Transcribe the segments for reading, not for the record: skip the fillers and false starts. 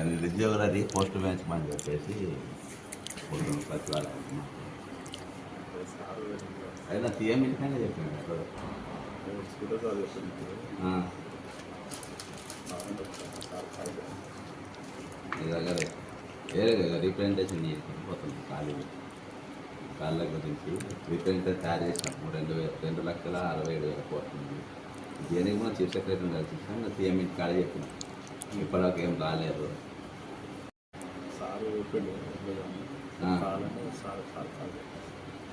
నిరుద్యోగులది post పెంచమని చెప్పేసి సచివాలయం అయినా సీఎం ఇంటికైనా చెప్పాను మీ దగ్గర వేరే కదా రీప్రజెంటేషన్ పోతుంది కాళ్ళ గురించి రీప్రజెంటేషన్ తయారు చేసినాము 2,60,67,000 పోతుంది. దేనికి కూడా చీఫ్ సెక్రటరీ కలిసి ఇచ్చాను. సీఎం ఇంటి కాడ చెప్పిన ఇప్పటివరకు ఏం రాలేదు.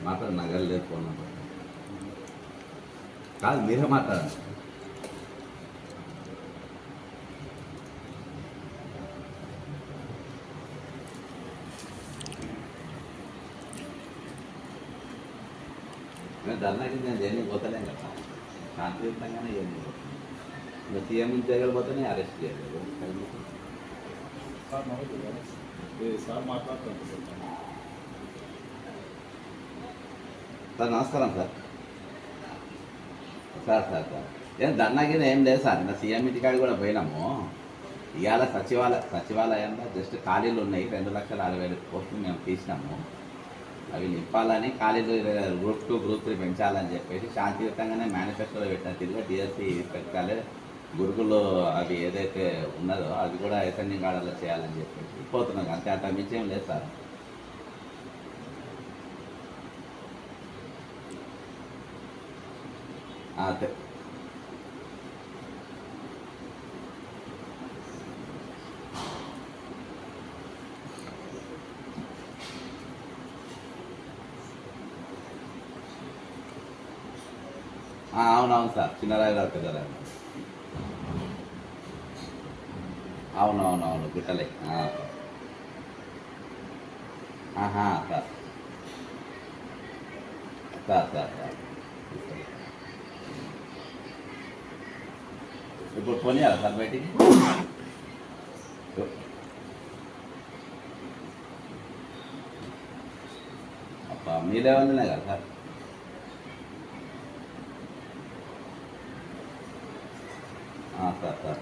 మాట్లాడు నగలు లేదు ఫోన్ నెంబర్ కాదు మీరే మాట్లాడండి. మేము ధర్నాకి నేను దేనికి పోతలేం కదా, శాంతియుతంగానే ఏం పోతాను. సీఎం నుంచి దగ్గర పోతేనే అరెస్ట్ చేయలేదు. సార్ నమస్కారం సార్. సార్ ఏం ధర్నాకి ఏం లేదు సార్. నా సీఎం ఇంటికాడ కూడా పోయినాము. ఇవాళ సచివాలయంలో జస్ట్ ఖాళీలు ఉన్నాయి. 2,60,60,000 పోస్టులు మేము తీసినాము. అవి నింపాలని, ఖాళీలు గ్రూప్ 2 గ్రూప్ 3 పెంచాలని చెప్పేసి శాంతియుతంగానే మేనిఫెస్టోలో పెట్టిన తిరిగి టీఎస్సీ పెట్టాలి. గురుకులు అవి ఏదైతే ఉన్నదో అది కూడా ఎస్ఎన్ఈ గార్డెన్లో చేయాలని చెప్పేసి పోతున్నాం. అంతే, అంత మించేం లేదు సార్. అంతే అవునవును సార్. చిన్నరాయి గారు పెద్దరాయి. అవునవునవును గుట్టలే sir. Sir sir sir sir ఇప్పుడు పోనీయాలా సార్ బయటికి? అబ్బా మీ లెవెల్లోనే కదా సార్. సార్ సార్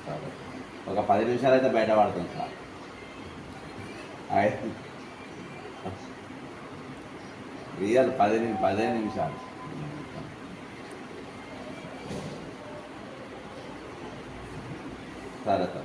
సరే, ఒక 10 నిమిషాలు అయితే బయట పడుతుంది సార్. రియల్ 15 నిమిషాలు. సరే సార్.